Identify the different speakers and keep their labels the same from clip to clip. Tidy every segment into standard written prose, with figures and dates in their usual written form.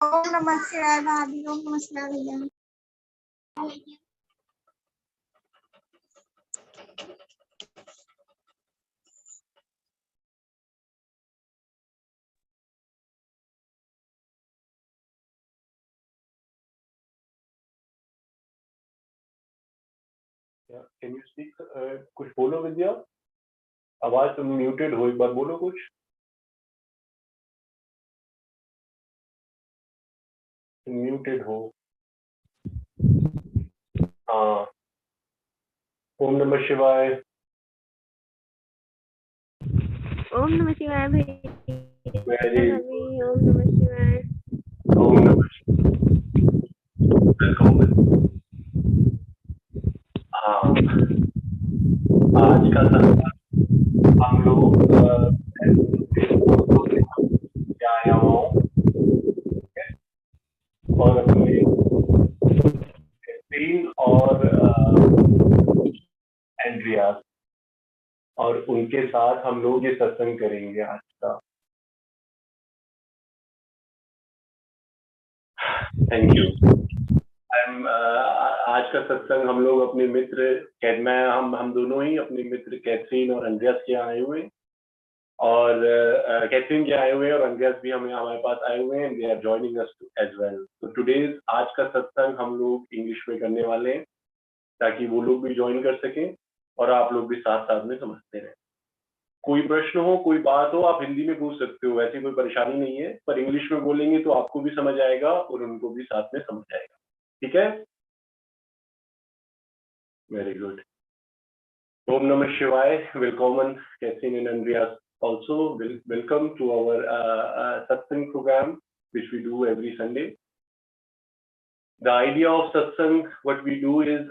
Speaker 1: ओम नमः शिवाय भाभी। ओम नमः शिवाय भैया।
Speaker 2: Can you speak? कुछ बोलो विद्या, आवाज तुम म्यूटेड हो, एक बार बोलो कुछ। म्यूटेड हो। हाँ, ओम नमः शिवाय।
Speaker 3: ओम नमः शिवाय
Speaker 2: वेरी
Speaker 3: ओम नमः शिवाय।
Speaker 2: ओम नमः शिवाय। हाँ, आज का सत्संग हम लोग व्यायामों और अपने कैथरीन और एंड्रिया और उनके साथ हम लोग ये सत्संग करेंगे आज का। Thank you. आज का सत्संग हम लोग अपने मित्र हम दोनों ही अपने मित्र कैथरीन और एंड्रियास के आए हुए हैं, और कैथरीन के आए हुए हैं और एंड्रियास भी हमारे पास आए हुए हैं। They are joining us as well. तो टुडेज आज का सत्संग हम लोग इंग्लिश में करने वाले हैं ताकि वो लोग भी ज्वाइन कर सकें और आप लोग भी साथ साथ में समझते रहें। कोई प्रश्न हो, कोई बात हो, आप हिंदी में पूछ सकते हो, वैसे कोई परेशानी नहीं है, पर इंग्लिश में बोलेंगे तो आपको भी समझ आएगा और उनको भी साथ में समझ आएगा। ठीक है, very good. Om Namah Shivaya. Willkommen, Catherine and Andreas. Also, welcome to our Satsang program, which we do every Sunday. The idea of Satsang, what we do is,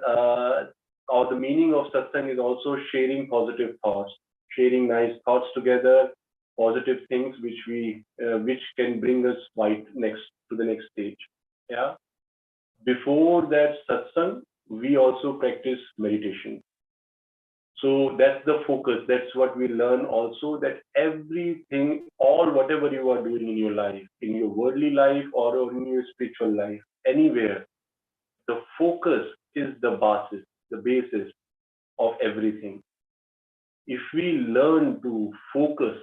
Speaker 2: or the meaning of Satsang is also sharing positive thoughts, sharing nice thoughts together, positive things which can bring us to the next stage. Yeah. Before that Satsang, we also practice meditation. So that's the focus. That's what we learn also, that everything, whatever you are doing in your life, in your worldly life or in your spiritual life, anywhere, the focus is the basis of everything. If we learn to focus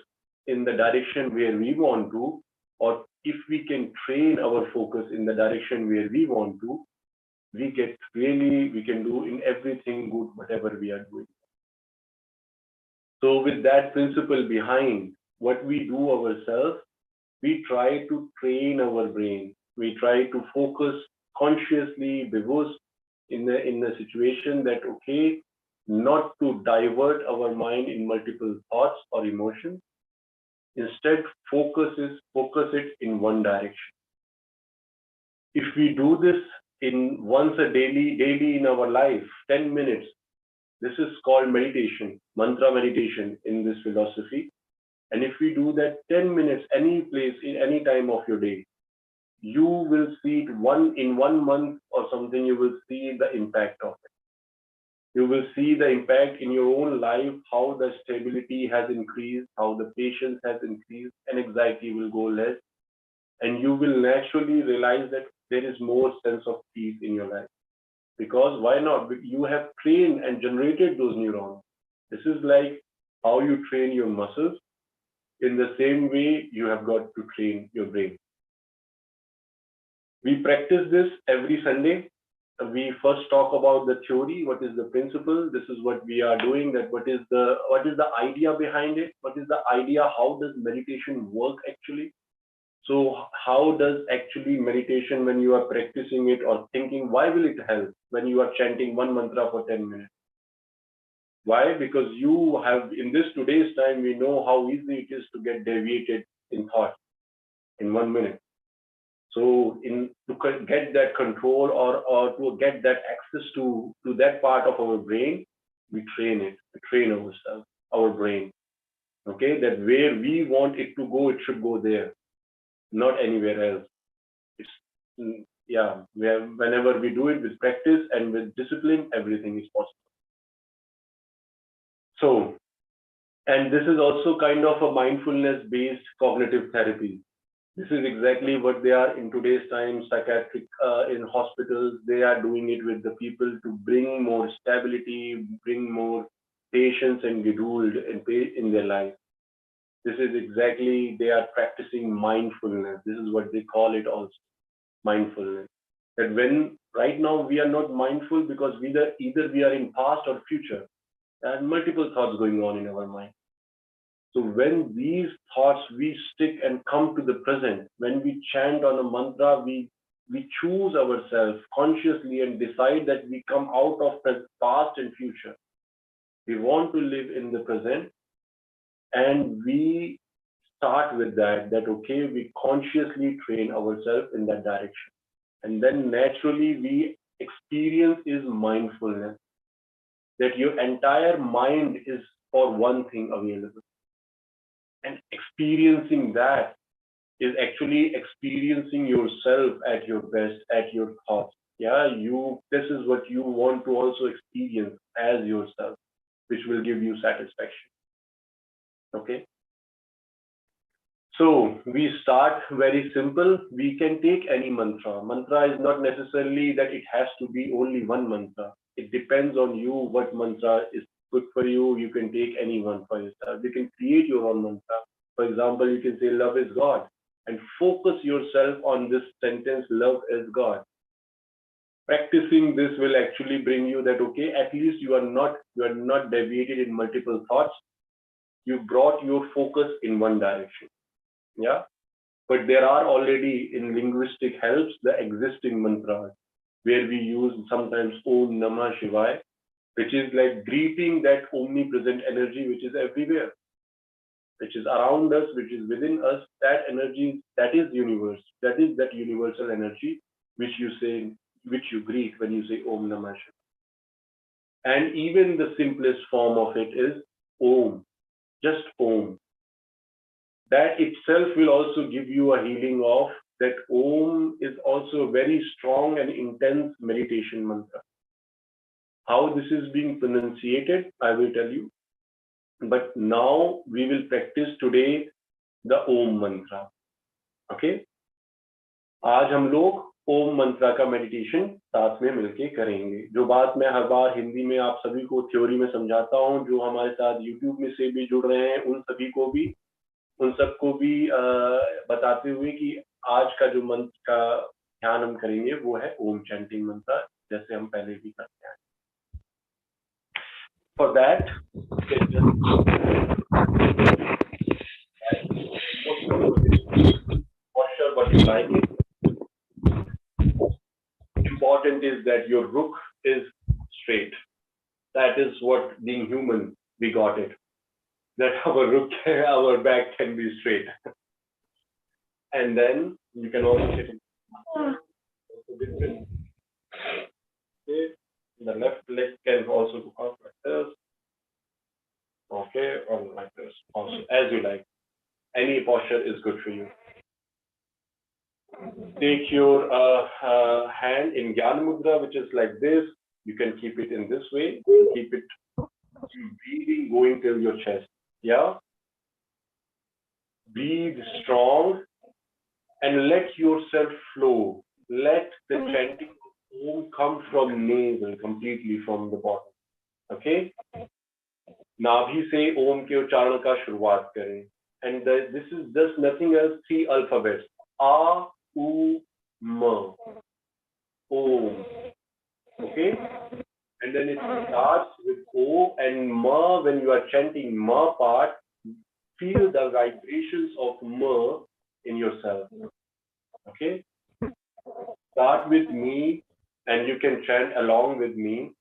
Speaker 2: in the direction where we want to, or if we can train our focus in the direction where we want to, we can do in everything good, whatever we are doing. So with that principle behind what we do ourselves, we try to train our brain. We try to focus consciously, bewusst in the situation that, okay, not to divert our mind in multiple thoughts or emotions. Instead, focus it in one direction. If we do this in once a daily in our life, 10 minutes, this is called meditation, mantra meditation in this philosophy. And if we do that 10 minutes, any place, in any time of your day, you will see it in 1 month or something, you will see the impact of it. You will see the impact in your own life, how the stability has increased, how the patience has increased, and anxiety will go less. And you will naturally realize that there is more sense of peace in your life. Because why not? You have trained and generated those neurons. This is like how you train your muscles. In the same way, you have got to train your brain. We practice this every Sunday. We first talk about the theory, what is the principle, this is what we are doing, that what is the idea behind it, what is the idea, how does meditation work actually. So how does actually meditation, when you are practicing it or thinking, why will it help when you are chanting one mantra for 10 minutes? Why? Because you have, in this today's time, we know how easy it is to get deviated in thought in 1 minute. So to get that control or to get that access to that part of our brain, we train ourselves, our brain. Okay, that where we want it to go, it should go there, not anywhere else. It's, whenever we do it with practice and with discipline, everything is possible. So, and this is also kind of a mindfulness based cognitive therapy. This is exactly what they are in today's time. Psychiatric in hospitals, they are doing it with the people to bring more stability, bring more patience and geduld in their life. This is exactly, they are practicing mindfulness. This is what they call it also, mindfulness. That when right now we are not mindful because either we are in past or future. There are multiple thoughts going on in our mind. So when these thoughts we stick and come to the present, when we chant on a mantra, we choose ourselves consciously and decide that we come out of past and future. We want to live in the present, and we start with that okay, we consciously train ourselves in that direction. And then naturally we experience is mindfulness, that your entire mind is for one thing available. And experiencing that is actually experiencing yourself at your best, at your thoughts. Yeah, this is what you want to also experience as yourself, which will give you satisfaction. Okay. So we start very simple. We can take any mantra. Mantra is not necessarily that it has to be only one mantra. It depends on you what mantra is good for you. You can take any one for yourself. You can create your own mantra. For example, you can say love is God and focus yourself on this sentence, love is God. Practicing this will actually bring you that, okay, at least you are not deviated in multiple thoughts. You brought your focus in one direction. Yeah. But there are already in linguistic helps the existing mantras where we use sometimes Om Namah Shivaya, which is like greeting that omnipresent energy which is everywhere, which is around us, which is within us. That energy, that is universe. That is that universal energy which you say, which you greet when you say Om Namah Shivaya. And even the simplest form of it is Om, just Om. That itself will also give you a healing of that. Om is also a very strong and intense meditation mantra. How this is being pronunciated, I will tell you. But now we will practice today the Om mantra. Okay? आज हम लोग ओम मंत्रा का meditation साथ में मिलके करेंगे. जो बात मैं हर बार हिंदी में आप सभी को थ्योरी में समझाता हूँ, जो हमारे साथ यूट्यूब में से भी जुड़ रहे हैं उन सबको भी बताते हुए कि आज का जो मंत्र का ध्यान हम करेंगे वो है ओम चैंटिंग मंत्र, जैसे हम पहले भी करते हैं. For that, posture what you like it. Important is that your rukh is straight. That is what, being human, we got it. That our back can be straight. And then you can also sit in. Okay. The left leg can also go out like this. Okay, or like this. Also, as you like. Any posture is good for you. Take your hand in Jnana Mudra, which is like this. You can keep it in this way. Keep it breathing going till your chest. Yeah. Breathe strong and let yourself flow. Let the chanting of Om come from nasal, completely from the bottom. Okay? नाभि से ओम के उच्चारण का शुरुआत करें. And this is just nothing else, 3 alphabets. A, U, M. Om. Okay? And then it starts with O and Ma. When you are chanting Ma part, feel the vibrations of Ma in yourself. Okay? Start with me and you can chant along with me.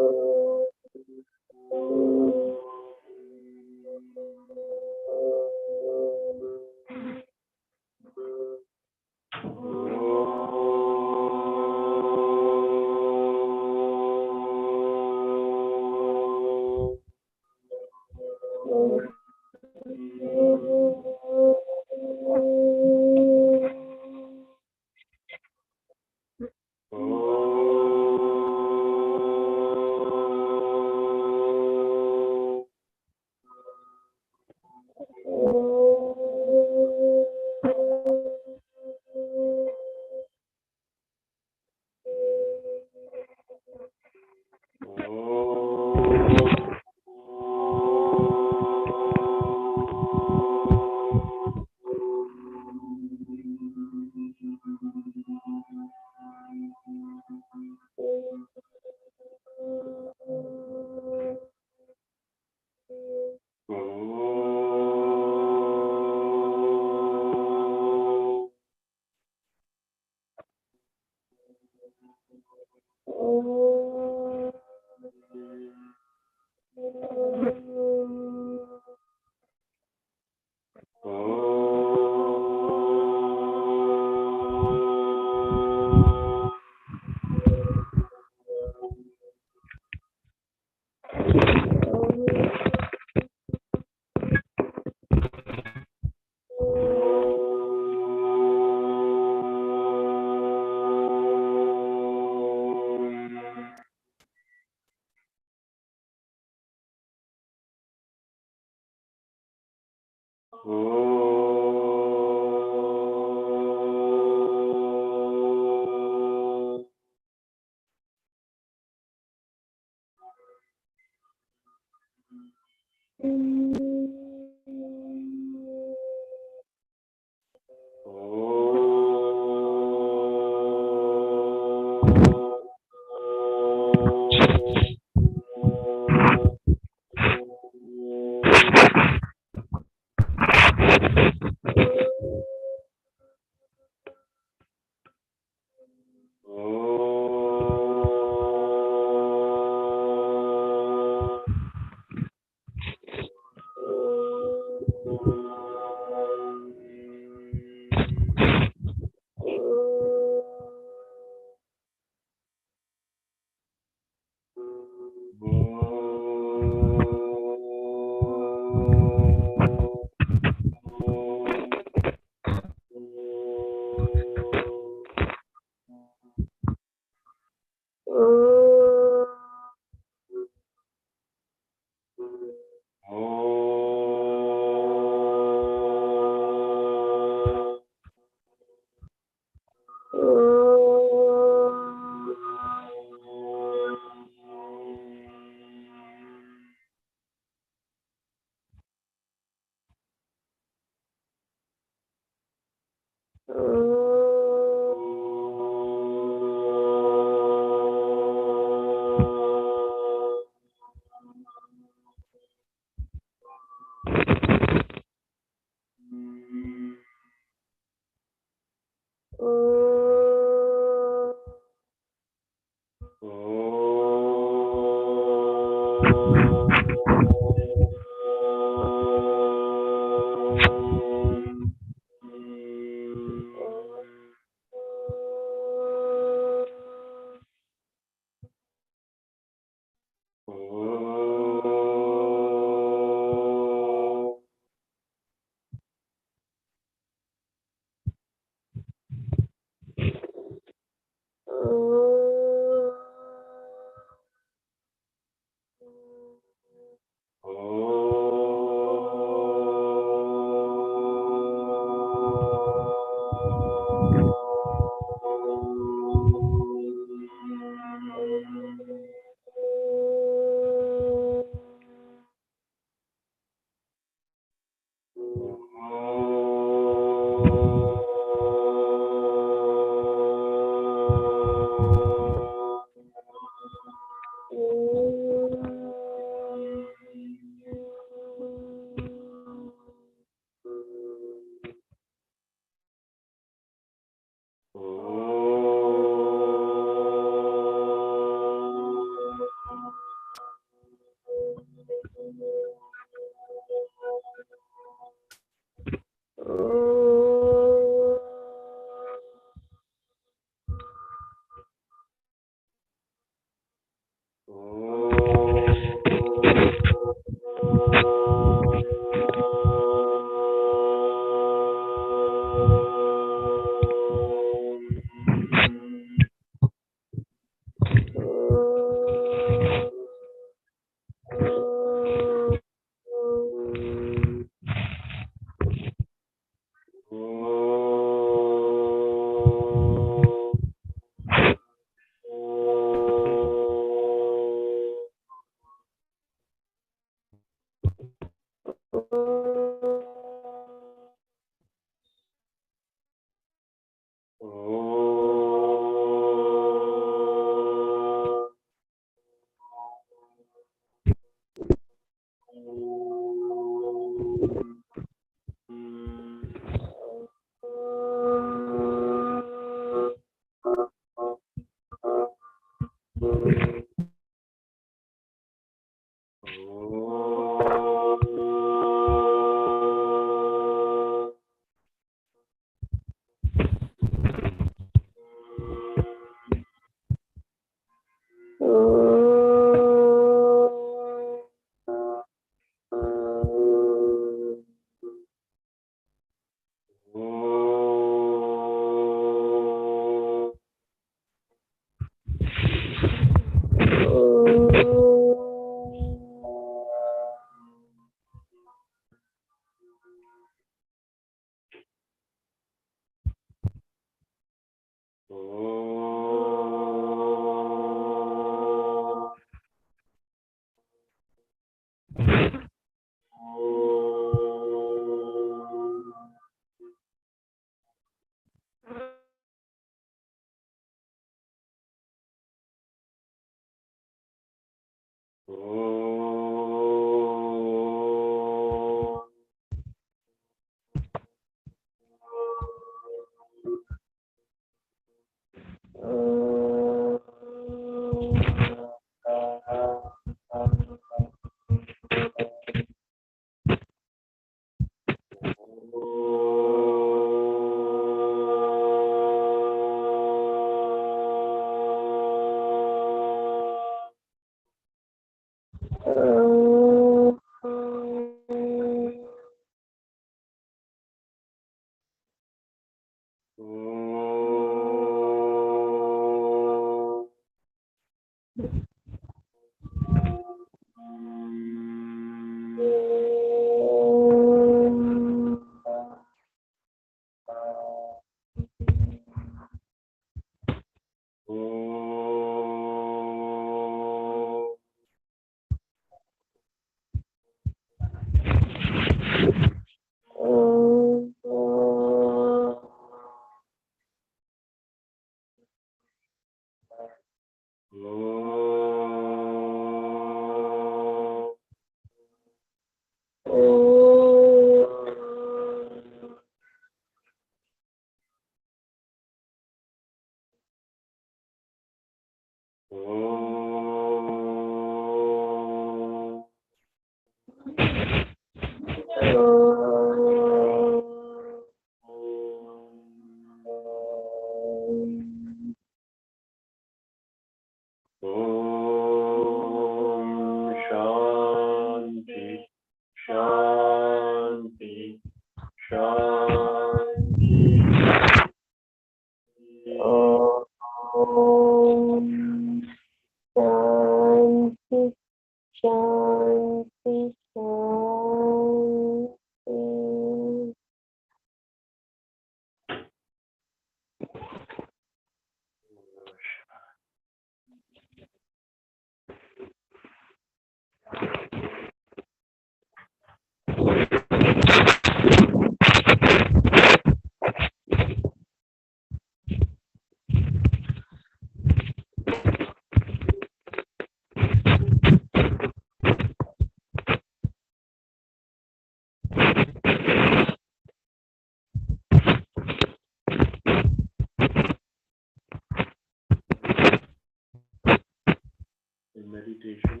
Speaker 2: In meditation,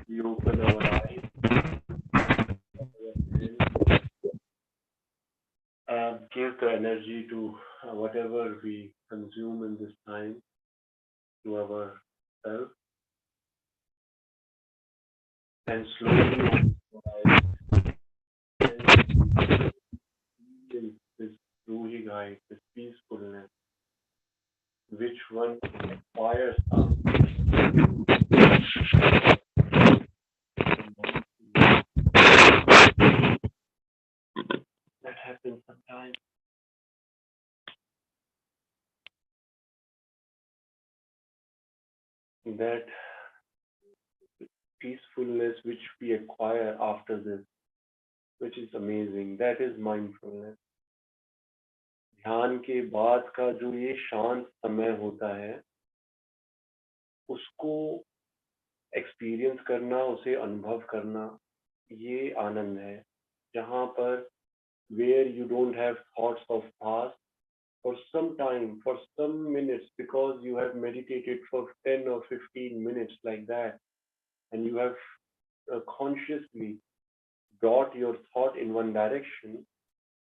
Speaker 2: we open our eyes, give the energy to whatever we consume in this time to ourselves, and slowly open our eyes and feel this ruhi guide, this peacefulness, which one inspires us. That happens sometimes. That peacefulness which we acquire after this, which is amazing, that is mindfulness. ध्यान के बाद का जो ये शांत समय होता है, उसको एक्सपीरियंस करना, उसे अनुभव करना, ये आनंद है, जहाँ पर where you don't have thoughts of past for some time, for some minutes, because you have meditated for 10 or 15 minutes like that, and you have consciously brought your thought in one direction.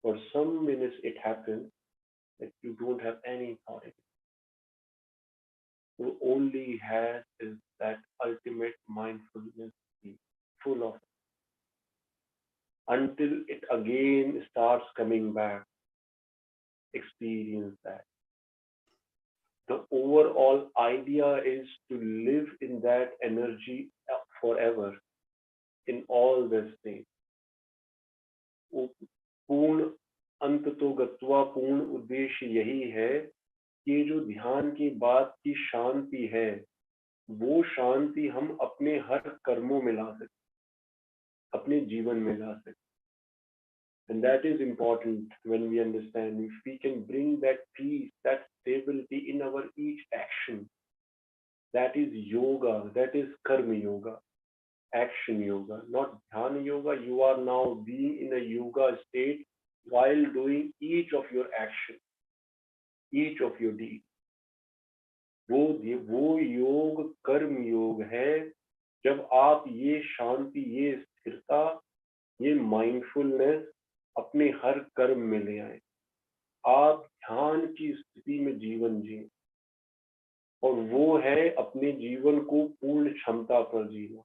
Speaker 2: For some minutes it happens that you don't have any thought. You only has is that ultimate mindfulness, full of, until it again starts coming back. Experience that. The overall idea is to live in that energy forever, in all this thing. पूर्ण अंत तो गत्वा पूर्ण उद्देश्य यही है कि जो ध्यान के बाद की शांति है, वो शांति हम अपने हर कर्मों में ला सकते, अपने जीवन में ला सकते. And that is important when we understand. If we can bring that peace, that stability in our each action, That is yoga. That is karma yoga, action yoga, not dhyana yoga. You are now being in a yoga state while doing each of your actions, each of your deeds. वो योग कर्म योग है जब आप ये शांति, ये स्थिरता, ये माइंडफुलनेस अपने हर कर्म में ले आए। आप ध्यान की स्थिति में जीवन जिए, और वो है अपने जीवन को पूर्ण क्षमता पर जीना।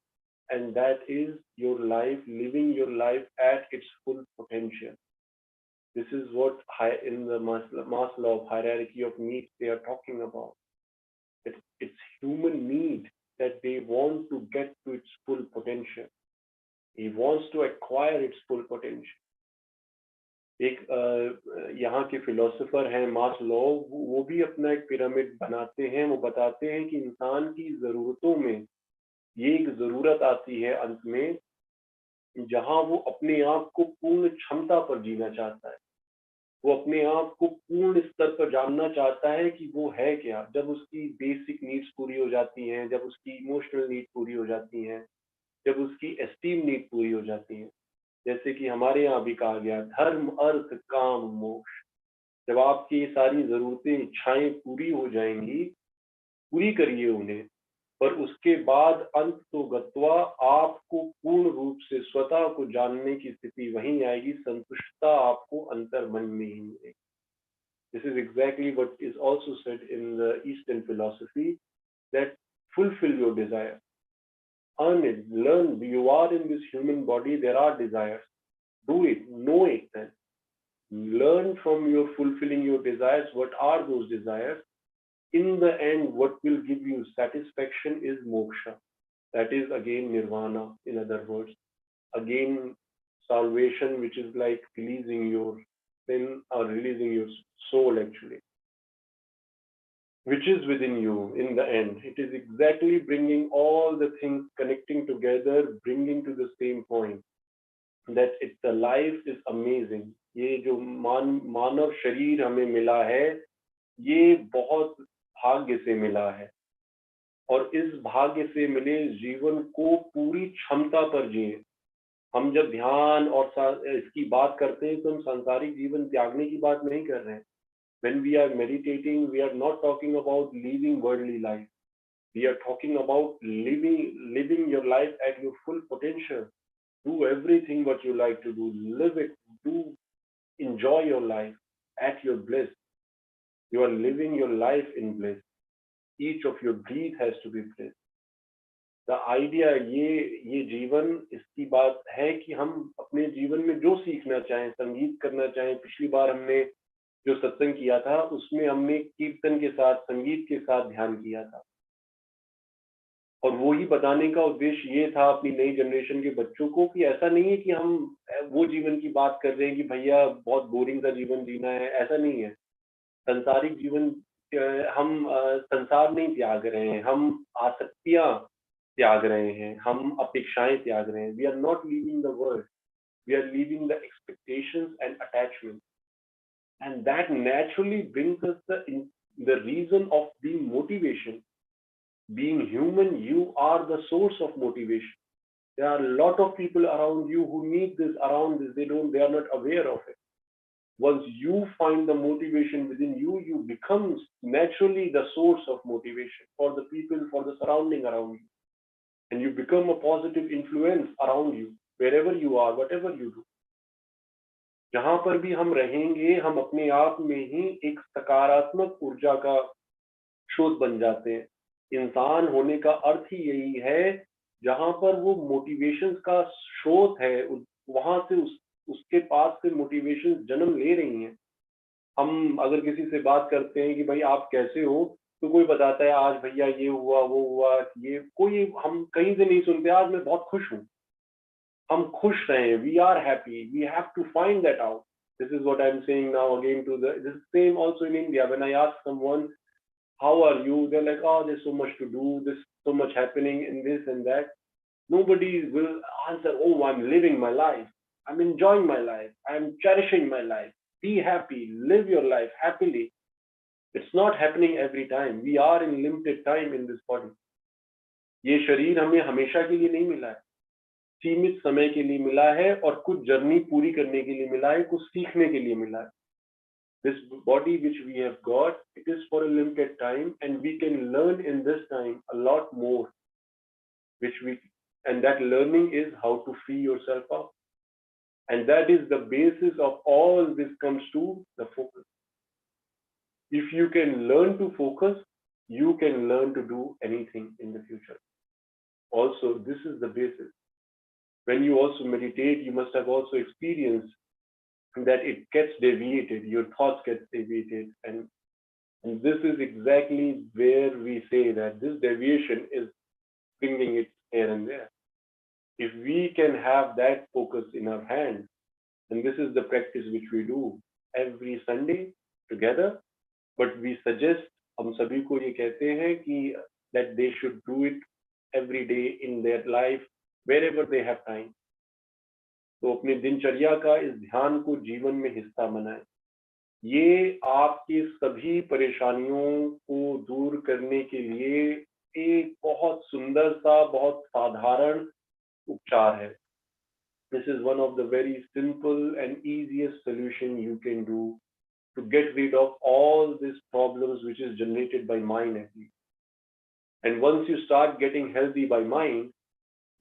Speaker 2: And that is your life, living your life at its full potential. This is what in the Maslow hierarchy of needs they are talking about. It's human need that they want to get to its full potential. He wants to acquire its full potential. एक यहाँ के philosopher हैं Maslow, वो भी अपना एक pyramid बनाते हैं। वो बताते हैं कि इंसान की जरूरतों में ये एक जरूरत आती है अंत में, जहां वो अपने आप को पूर्ण क्षमता पर जीना चाहता है। वो अपने आप को पूर्ण स्तर पर जानना चाहता है कि वो है क्या। जब उसकी बेसिक नीड्स पूरी हो जाती हैं, जब उसकी इमोशनल नीड पूरी हो जाती हैं, जब उसकी एस्टीम नीड पूरी हो जाती है, जैसे कि हमारे यहाँ भी कहा गया धर्म अर्थ काम मोक्ष, जब आपकी ये सारी जरूरतें इच्छाएं पूरी हो जाएंगी, पूरी करिए उन्हें, पर उसके बाद अंत तो गत्वा आपको पूर्ण रूप से स्वतः को जानने की स्थिति वहीं आएगी। संतुष्टता आपको अंतर मन में ही मिलेगी। This is exactly what is also said in the Eastern philosophy, that fulfill your desire, earn it, learn. You are in this human body, there are desires. Do it, know it then. Learn from your fulfilling your desires. What are those desires? In the end, what will give you satisfaction is moksha. That is again nirvana, in other words. Again, salvation, which is like releasing your sin or releasing your soul actually, which is within you in the end. It is exactly bringing all the things, connecting together, bringing to the same point, that the life is amazing. ये जो मानव शरीर हमें मिला है, ये बहुत भाग्य से मिला है, और इस भाग्य से मिले जीवन को पूरी क्षमता पर जिए। हम जब ध्यान और इसकी बात करते हैं तो हम सांसारिक जीवन त्यागने की बात नहीं कर रहे हैं। When we are meditating, we are not talking about living worldly life. We are talking about living your life at your full potential. Do everything what you like to do. Live it. Enjoy your life at your bliss. You are living your life in bliss. Each of your breath has to be bliss. The idea, ये जीवन, इसकी बात है कि हम अपने जीवन में जो सीखना चाहें, संगीत करना चाहें। पिछली बार हमने जो सत्संग किया था उसमें हमने कीर्तन के साथ, संगीत के साथ ध्यान किया था, और वो ही बताने का उद्देश्य ये था अपनी नई जनरेशन के बच्चों को कि ऐसा नहीं है कि हम वो जीवन की बात कर रहे हैं कि भैया बहुत बोरिंग सा जीवन जीना है। ऐसा नहीं है। संसारिक जीवन, हम संसार नहीं त्याग रहे हैं, हम आसक्तियां त्याग रहे हैं, हम अपेक्षाएं त्याग रहे हैं। We are not leaving the world, we are leaving the expectations and attachment, and that naturally brings us the reason of being motivation. Being human, you are the source of motivation. There are a lot of people around you who need this, around this. They are not aware of it. Once you find the motivation within you, you become naturally the source of motivation for the people, for the surrounding around you. And you become a positive influence around you, wherever you are, whatever you do. जहां पर भी हम रहेंगे, हम अपने आप में ही एक सकारात्मक ऊर्जा का स्रोत बन जाते हैं। इंसान होने का अर्थ ही यही है, जहां पर वो मोटिवेशन का स्रोत है, वहां से उसके पास से मोटिवेशन जन्म ले रही हैं। हम अगर किसी से बात करते हैं कि भाई आप कैसे हो, तो कोई बताता है आज भैया ये हुआ वो हुआ, ये कोई हम कहीं से नहीं सुनते आज मैं बहुत खुश हूँ। हम खुश रहें, we are happy, we have to find that out. This is what I'm saying now again this same also in India. When I ask someone, how are you? They're like, oh, there's so much to do, there's so much happening in this and that. Nobody will answer, oh, I'm living my life, I'm enjoying my life, I'm cherishing my life. Be happy, live your life happily. It's not happening every time. We are in limited time in this body. ये शरीर हमें हमेशा के लिए नहीं मिला है, सीमित समय के लिए मिला है और कुछ जर्नी पूरी करने के लिए मिला है, कुछ सीखने के लिए मिला है. This body which we have got, it is for a limited time, and we can learn in this time a lot more, and that learning is how to free yourself up. And that is the basis of all this comes to the focus. If you can learn to focus, you can learn to do anything in the future. Also, this is the basis. When you also meditate, you must have also experienced that it gets deviated, your thoughts get deviated, and this is exactly where we say that this deviation is bringing it here and there. If we can have that focus in our hand, and this is the practice which we do every Sunday together, but we suggest, हम सभी को ये कहते हैं कि that they should do it every day in their life, wherever they have time. तो अपनी दिनचर्या का इस ध्यान को जीवन में हिस्सा बनाएं. ये आपकी सभी परेशानियों को दूर करने के लिए एक बहुत सुंदर सा, बहुत साधारण उपचार है. This is one of the very simple and easiest solution you can do to get rid of all these problems which is generated by mind at least. And once you start getting healthy by mind,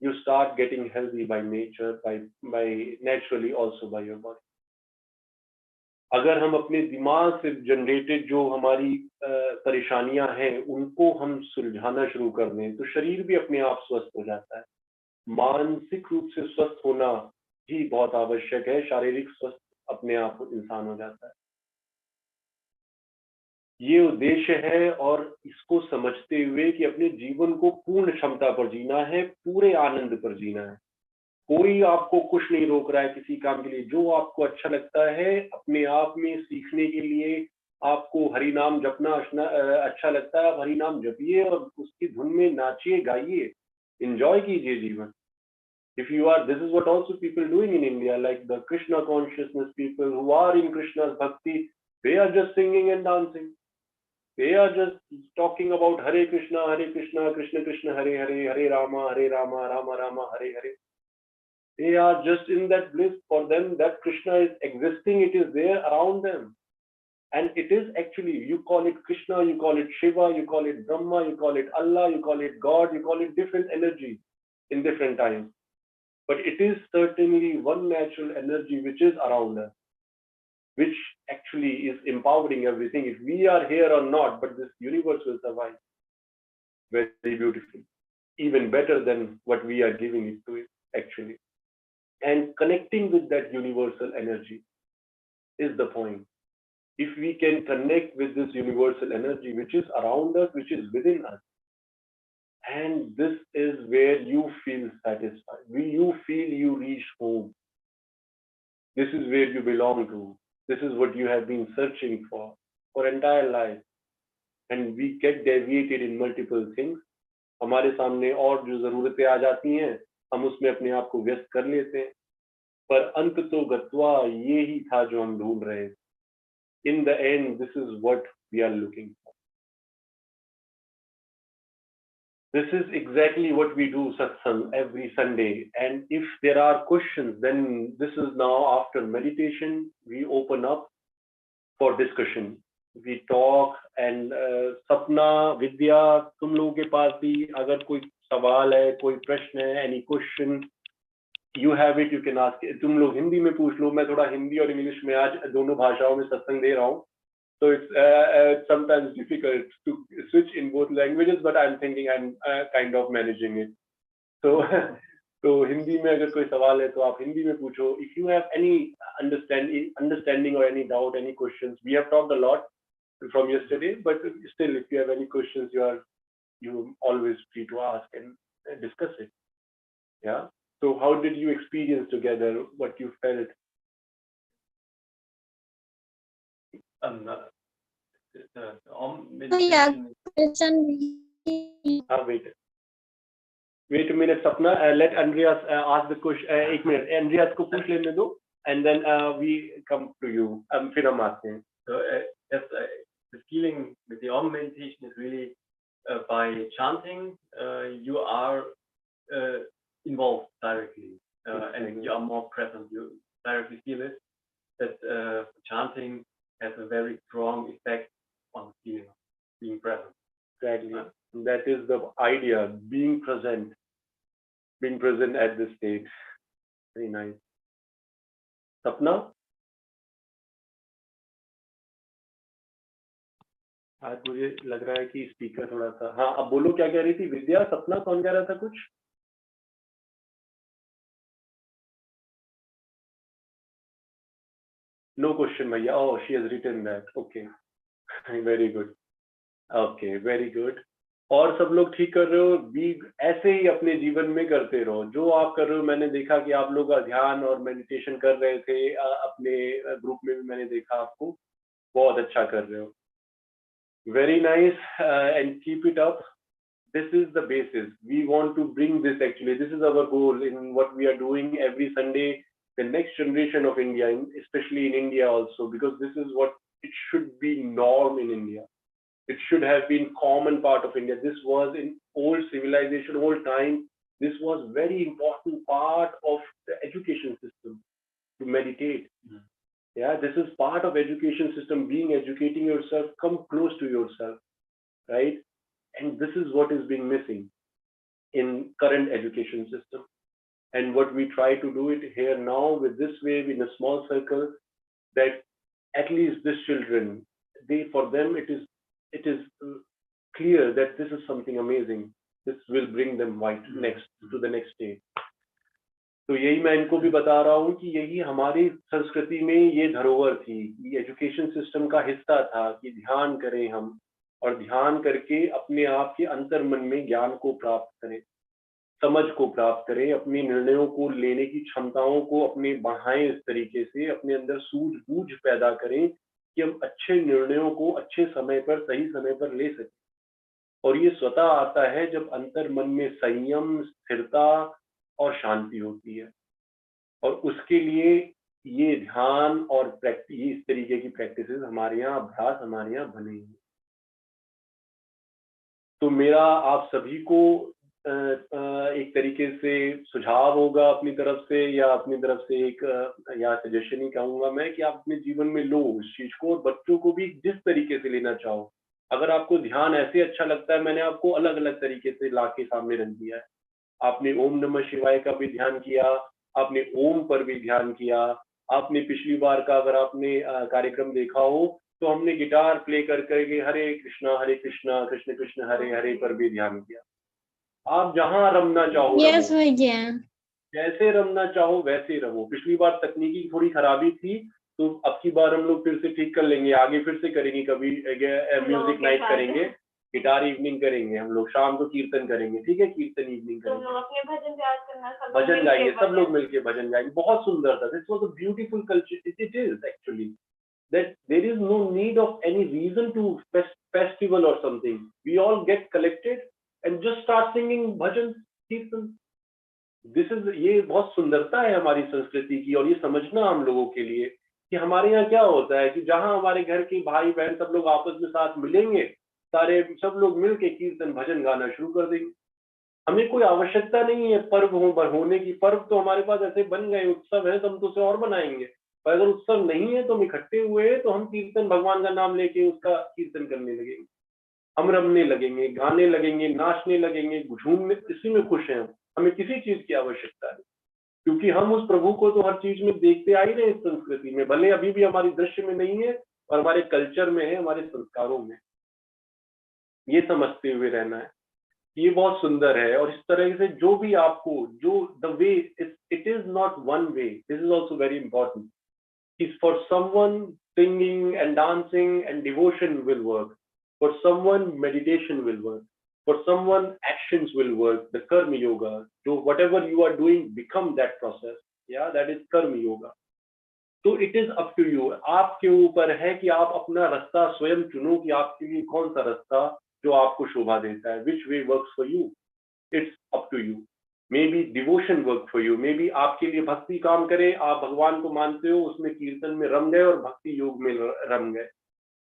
Speaker 2: you start getting healthy by nature, by naturally also by your body. अगर हम अपने दिमाग से generated जो हमारी परेशानियां हैं उनको हम सुलझाना शुरू कर दें तो शरीर भी अपने आप स्वस्थ हो जाता है. मानसिक रूप से स्वस्थ होना ही बहुत आवश्यक है. शारीरिक स्वस्थ अपने आप इंसान हो जाता है. ये उद्देश्य है और इसको समझते हुए कि अपने जीवन को पूर्ण क्षमता पर जीना है, पूरे आनंद पर जीना है. कोई आपको कुछ नहीं रोक रहा है किसी काम के लिए. जो आपको अच्छा लगता है अपने आप में सीखने के लिए, आपको हरि नाम जपना अच्छा लगता है, आप हरि नाम जपिए और उसकी धुन में नाचिए, गाइए, एंजॉय कीजिए जीवन. If you are, this is what also people doing in India, like the Krishna consciousness people who are in Krishna's bhakti, they are just singing and dancing. They are just talking about Hare Krishna, Krishna Krishna, Hare Hare, Hare Rama, Rama Rama, Hare Hare. They are just in that bliss. For them, that Krishna is existing, it is there around them. And it is actually, you call it Krishna, you call it Shiva, you call it Brahma, you call it Allah, you call it God, you call it different energies in different times. But it is certainly one natural energy which is around us, which actually is empowering everything. If we are here or not, but this universe will survive. Very beautiful. Even better than what we are giving it to it, actually. And connecting with that universal energy is the point. If we can connect with this universal energy which is around us, which is within us, and this is where you feel satisfied. You feel you reach home. This is where you belong to. This is what you have been searching for entire life. And we get deviated in multiple things. हमारे सामने और जो ज़रूरतें आ जाती हैं, हम उसमें अपने आप को व्यस्त कर लेते हैं. पर अंत तो गत्वा ये ही था जो हम ढूंढ रहे थे. In the end, this is what we are looking for. This is exactly what we do Satsang every Sunday. And if there are questions, then this is now after meditation, we open up for discussion. We talk and Sapna, Vidya, तुम लोगों के पास भी अगर कोई सवाल है, कोई प्रश्न है, any question, you have it, you can ask. तुम लोग हिंदी में पूछ लो. मैं थोड़ा हिंदी और इंग्लिश में आज दोनों भाषाओं में सत्संग दे रहा हूँ. So it's sometimes difficult to switch in both languages, but I'm thinking I'm kind of managing it. So, तो हिंदी में अगर कोई सवाल है तो आप हिंदी में पूछो. If you have any understanding or any doubt, any questions, we have talked a lot from yesterday, but still, if you have any questions, you always free to ask and discuss it. Yeah. So, how did you experience together? What you felt? Wait a minute, Sapna. Let Andreas ask the question. एक minute. Andreas को पूछ लेने दो, and then we come to you. फिर हम आते हैं.
Speaker 4: So yes, the feeling with the Om meditation is really by chanting, you are involved directly, and you are more present. You directly feel it. That chanting has a very strong effect on the feeling of being present.
Speaker 2: Exactly. That is the idea, being present at this state. Very nice. सपना, आज मुझे लग रहा है कि speaker थोड़ा सा, हाँ अब बोलो क्या कह रही थी विद्या? सपना कौन कह रहा था कुछ? No question, भैया. Oh, she has written that. Okay, very good. Okay, very good. और सब लोग ठीक कर रहे हो? भी ऐसे ही अपने जीवन में करते रहो जो आप कर रहे हो. मैंने देखा कि आप लोग ध्यान और मेडिटेशन कर रहे थे, अपने ग्रुप में भी मैंने देखा आपको, बहुत अच्छा कर रहे हो. Very nice, and keep it up. This is the basis. We want to bring this, actually. This is our goal in what we are doing every Sunday. The next generation of India, especially in India also, because this is what it should be norm in India. It should have been common part of India. This was in old civilization, old time. This was very important part of the education system, to meditate. Yeah, this is part of education system, being educating yourself, come close to yourself, right? And this is what is being missing in current education system. And what we try to do it here now with this way in a small circle, that at least these children, for them it is clear that this is something amazing. This will bring them to the next stage. तो यही मैं इनको भी बता रहा हूँ कि यही हमारी संस्कृति में ये धरोहर थी, ये एजुकेशन सिस्टम का हिस्सा था कि ध्यान करें हम, और ध्यान करके अपने आप के अंतर मन में ज्ञान को प्राप्त करें, समझ को प्राप्त करें, अपने निर्णयों को लेने की क्षमताओं को अपने बढ़ाएं, इस तरीके से अपने अंदर सूझबूझ पैदा करें कि हम अच्छे निर्णयों को अच्छे समय पर, सही समय पर ले सकें. और ये स्वतः आता है जब अंतर मन में संयम, स्थिरता और शांति होती है. और उसके लिए ये ध्यान और प्रैक्टिस, इस तरीके की प्रैक्टिसेस हमारे यहाँ, अभ्यास हमारे यहाँ बने हैं. तो मेरा आप सभी को एक तरीके से सुझाव होगा अपनी तरफ से, या अपनी तरफ से एक या सजेशन ही कहूंगा मैं, कि आप अपने जीवन में लो इस चीज को, और बच्चों को भी जिस तरीके से लेना चाहो. अगर आपको ध्यान ऐसे अच्छा लगता है, मैंने आपको अलग अलग तरीके से ला के सामने रख दिया है. आपने ओम नमः शिवाय का भी ध्यान किया, आपने ओम पर भी ध्यान किया, आपने पिछली बार का अगर आपने कार्यक्रम देखा हो तो हमने गिटार प्ले कर करके हरे कृष्णा कृष्ण कृष्ण हरे हरे पर भी ध्यान किया. आप जहां रमना चाहो,
Speaker 1: यस भैया,
Speaker 2: जैसे रमना चाहो वैसे रहो. पिछली बार तकनीकी थोड़ी खराबी थी, तो अब की बार हम लोग फिर से ठीक कर लेंगे, आगे फिर से करेंगे, कभी म्यूजिक नाइट करेंगे, गिटार इवनिंग करेंगे, हम लोग शाम को कीर्तन करेंगे, ठीक है, कीर्तन इवनिंग करेंगे,
Speaker 3: तुम लोग अपने भजन याद करना,
Speaker 2: भजन गाएंगे, सब लोग मिलके भजन गाएंगे. बहुत सुंदर था. This was a beautiful culture. It is actually that there is no need of any reason to festival or something. We all get collected and just start singing bhajan, kirtan. This is, ये बहुत सुंदरता है हमारी संस्कृति की, और ये समझना हम लोगों के लिए कि हमारे यहाँ क्या होता है कि जहाँ हमारे घर के भाई बहन सब लोग आपस में साथ मिलेंगे, सारे सब लोग मिलके कीर्तन भजन गाना शुरू कर देंगे. हमें कोई आवश्यकता नहीं है पर्व होने की. पर्व तो हमारे पास ऐसे बन गए, उत्सव है तो हम तो उसे और बनाएंगे. पर अगर उत्सव नहीं है तो हम इकट्ठे हुए हैं, तो हम कीर्तन, भगवान का नाम लेके उसका कीर्तन करने लगेंगे, हम रमने लगेंगे, गाने लगेंगे, नाचने लगेंगे, झूमने, इसी में खुश हैं. हमें किसी चीज की आवश्यकता नहीं, क्योंकि हम उस प्रभु को तो हर चीज में देखते आ ही रहे. इस संस्कृति में भले अभी भी हमारी दृश्य में नहीं है, और हमारे कल्चर में है, हमारे संस्कारों में. ये समझते हुए रहना है. ये बहुत सुंदर है. और इस तरह से जो भी आपको, जो the way, it is not one way. This is also very important. Is for someone singing and dancing and devotion will work. For someone meditation will work. For someone actions will work. The karma yoga. So whatever you are doing, become that process. Yeah, that is karma yoga. So it is up to you. आपके ऊपर है कि आप अपना रास्ता स्वयं चुनो कि आपके लिए कौन सा रास्ता जो आपको शोभा देता है. Which way works for you? It's up to you. Maybe devotion work for you. Maybe आपके लिए भक्ति काम करे, आप भगवान को मानते हो, उसमें कीर्तन में रम गए और भक्ति योग में रम गए.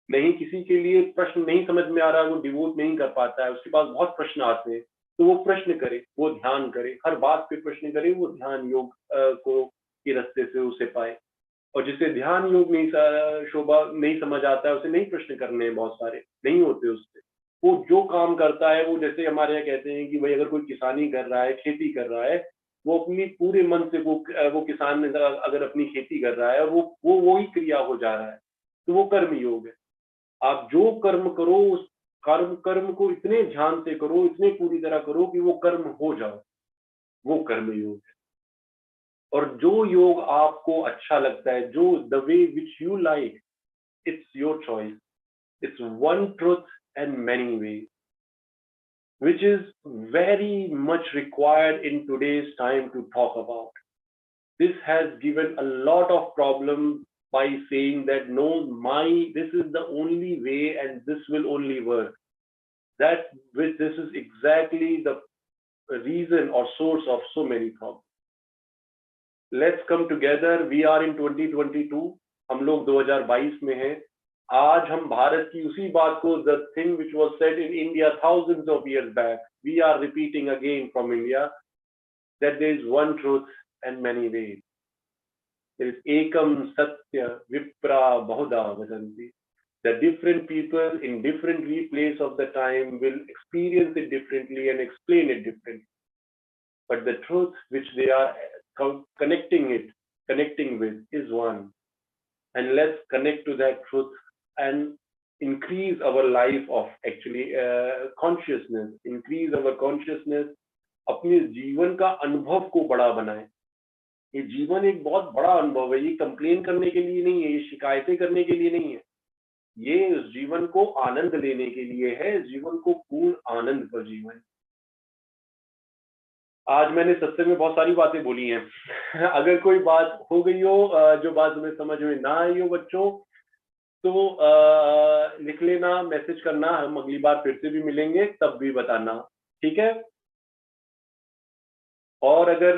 Speaker 2: नहीं, किसी के लिए प्रश्न नहीं समझ में आ रहा है, वो डिवोट नहीं कर पाता है, उसके पास बहुत प्रश्न आते हैं, तो वो प्रश्न करे, वो ध्यान करे, हर बात पे प्रश्न करे, वो ध्यान योग को के रास्ते से उसे पाए। और जिसे ध्यान योग नहीं शोभा नहीं समझ आता है, उसे नहीं प्रश्न करने हैं, बहुत सारे नहीं होते उससे। वो जो काम करता है, वो जैसे हमारे यहाँ कहते हैं कि भाई अगर कोई किसानी कर रहा है, खेती कर रहा है, वो अपनी पूरे मन से वो किसान अगर अपनी खेती कर रहा है, वो ही क्रिया हो जा रहा है, तो वो कर्म योग है। आप जो कर्म करो, उस कर्म को इतने ध्यान से करो, इतने पूरी तरह करो कि वो कर्म हो जाओ, वो कर्म योग है। और जो योग आपको अच्छा लगता है, जो the way which you like, it's your choice, it's one truth and many ways, which is very much required in today's time to talk about. This has given a lot of problem by saying that no, this is the only way and this will only work. This is exactly the reason or source of so many problems. Let's come together. We are in 2022. हम लोग 2022 में हैं। आज हम भारत की उसी बात को, the thing which was said in India thousands of years back, we are repeating again from India, that there is one truth and many ways. There is ekam satya vipra bahuda vadanti. The different people in different place of the time will experience it differently and explain it differently. But the truth which they are connecting with is one. And let's connect to that truth and increase our life of actually consciousness, increase our consciousness, अपने जीवन का अनुभव को बड़ा बनाए। ये जीवन एक बहुत बड़ा अनुभव है, ये कंप्लेन करने के लिए नहीं है, ये शिकायतें करने के लिए नहीं है, ये उस जीवन को आनंद लेने के लिए है, जीवन को पूर्ण आनंद पर जीवन। आज मैंने सत्संग में बहुत सारी बातें बोली हैं। अगर कोई बात हो गई हो, जो बात तुम्हें समझ में ना आई हो बच्चों, तो लिख लेना, मैसेज करना, हम अगली बार फिर से भी मिलेंगे, तब भी बताना, ठीक है? और अगर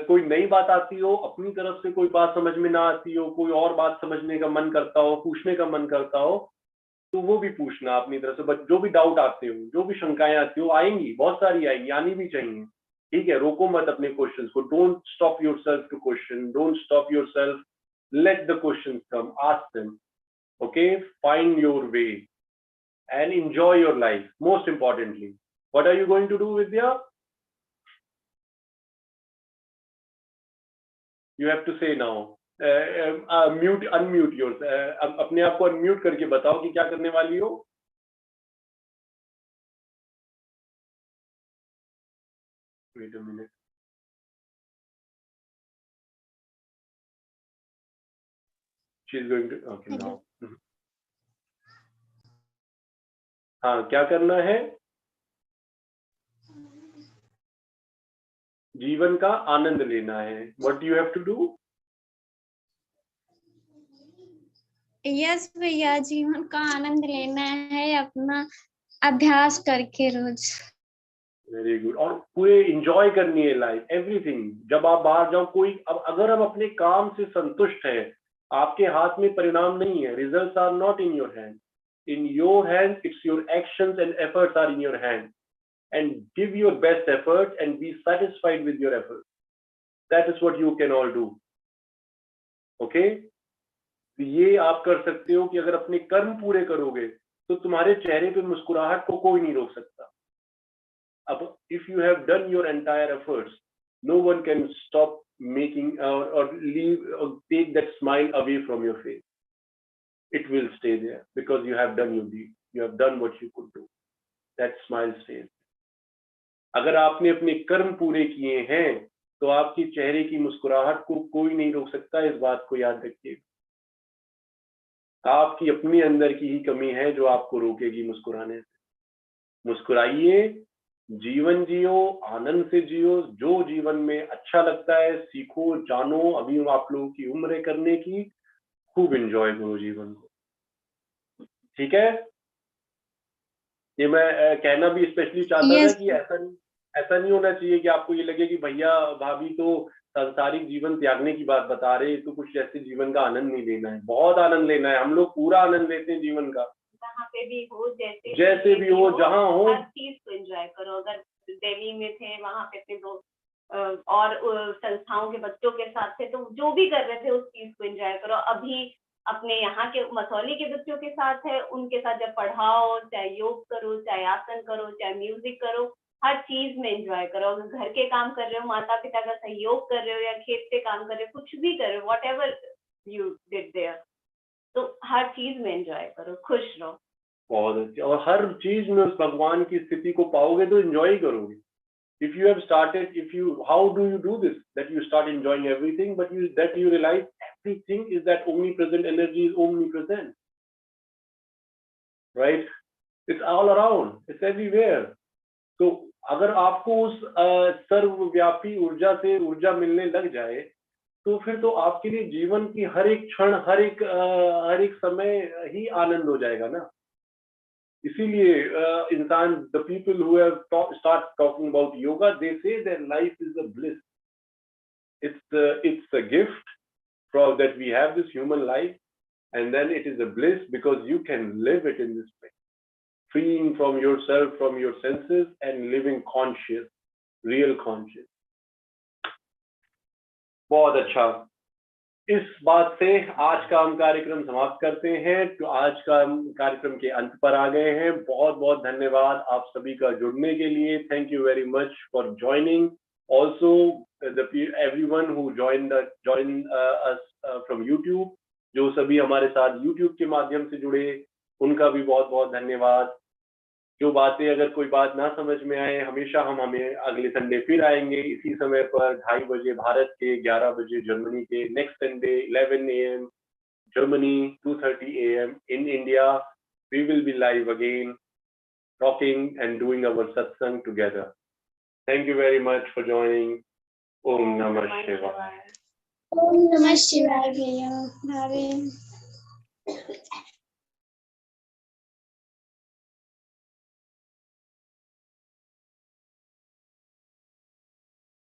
Speaker 2: कोई नई बात आती हो, अपनी तरफ से कोई बात समझ में ना आती हो, कोई और बात समझने का मन करता हो, पूछने का मन करता हो, तो वो भी पूछना अपनी तरफ से। जो भी डाउट आते हो, जो भी शंकाएं आती हो, आएंगी, बहुत सारी आएंगी, आनी भी चाहिए, ठीक है? रोको मत अपने क्वेश्चंस को। Don't stop yourself to question, don't stop yourself, let the questions come, ask them, okay? Find your way and enjoy your life, most importantly. What are you going to do, Vidya? You have to say now. Unmute yourself. अपने आप को unmute करके बताओ कि क्या करने वाली हो। Wait a minute. She's going to. Okay, now. हाँ, क्या करना है? जीवन का आनंद लेना है। What do you have to do?
Speaker 1: Yes भैया, जीवन का आनंद लेना है अपना अभ्यास करके रोज।
Speaker 2: Very good. और पूरे इंजॉय करनी है लाइफ, एवरीथिंग। जब आप बाहर जाओ, कोई अगर हम अपने काम से संतुष्ट हैं, आपके हाथ में परिणाम नहीं है, results are not in your hand, in your hand it's your actions and efforts are in your hand, and give your best effort and be satisfied with your effort, that is what you can all do, okay? ये आप कर सकते हो कि अगर अपने कर्म पूरे करोगे तो तुम्हारे चेहरे पे मुस्कुराहट को कोई नहीं रोक सकता। अब if you have done your entire efforts, no one can stop making or leave or take that smile away from your face. It will stay there because you have done your deed, you have done what you could do. That smile stays. अगर आपने अपने कर्म पूरे किए हैं तो आपके चेहरे की मुस्कुराहट को कोई नहीं रोक सकता। इस बात को याद रखिए। आपकी अपने अंदर की ही कमी है जो आपको रोकेगी मुस्कुराने से। मुस्कुराइए, जीवन जियो, आनंद से जियो, जो जीवन में अच्छा लगता है सीखो, जानो। अभी आप लोगों की उम्र है करने की, खूब एंजॉय करो जीवन को, ठीक है? ये मैं कहना भी स्पेशली चाहता था कि ऐसा नहीं होना चाहिए कि आपको ये लगे कि भैया भाभी तो सांसारिक जीवन त्यागने की बात बता रहे, तो कुछ ऐसे जीवन का आनंद नहीं लेना है। बहुत आनंद लेना है, हम लोग पूरा आनंद लेते हैं जीवन का।
Speaker 5: जहाँ पे भी हो,
Speaker 2: जैसे भी हो, जहाँ हो,
Speaker 5: हर चीज को एंजॉय करो। अगर दिल्ली में थे, वहाँ पे अपने दो और संस्थाओं के बच्चों के साथ थे, तो जो भी कर रहे थे उस चीज को एंजॉय करो। अभी अपने यहाँ के मसौली के बच्चों के साथ है, उनके साथ जब पढ़ाओ, चाहे योग करो, चाहे आसन करो, चाहे म्यूजिक करो, हर चीज में एंजॉय करो। अगर घर के काम कर रहे हो, माता पिता का सहयोग कर रहे हो, या खेत पे काम कर रहे हो, कुछ भी कर रहे हो, whatever you did there, तो हर चीज में एंजॉय करो, खुश रहो।
Speaker 2: बहुत अच्छे। और हर चीज में उस भगवान की स्थिति को पाओगे तो एंजॉय करोगे। If you have started, how do you do this? That you start enjoying everything, but you realize everything is that omnipresent energy is omnipresent, right? It's all around, it's everywhere. तो अगर आपको उस सर्वव्यापी ऊर्जा से ऊर्जा मिलने लग जाए, तो फिर तो आपके लिए जीवन की हर एक क्षण, हर एक समय ही आनंद हो जाएगा ना। इसीलिए इंसान, the people who have start talking about yoga, they say their life is a bliss. It's a gift that we have this human life, and then it is a bliss because you can live it in this way, freeing from yourself, from your senses, and living conscious, real conscious. बहुत अच्छा। इस बात से आज का हम कार्यक्रम समाप्त करते हैं। तो आज का हम कार्यक्रम के अंत पर आ गए हैं। बहुत बहुत धन्यवाद आप सभी का जुड़ने के लिए। Thank you very much for joining. Also everyone who join us from YouTube, जो सभी हमारे साथ यूट्यूब के माध्यम से जुड़े, उनका भी बहुत बहुत धन्यवाद। जो बातें, अगर कोई बात ना समझ में आए, हमेशा हमें अगले संडे फिर आएंगे इसी समय पर 2:30 बजे भारत के, 11 बजे जर्मनी के। Next Sunday 11 AM Germany, 2:30 AM in India. We will be live again, talking and doing our satsang together. Thank you very much for joining. Om Namah Shivaya.
Speaker 1: Om Namah Shivaya.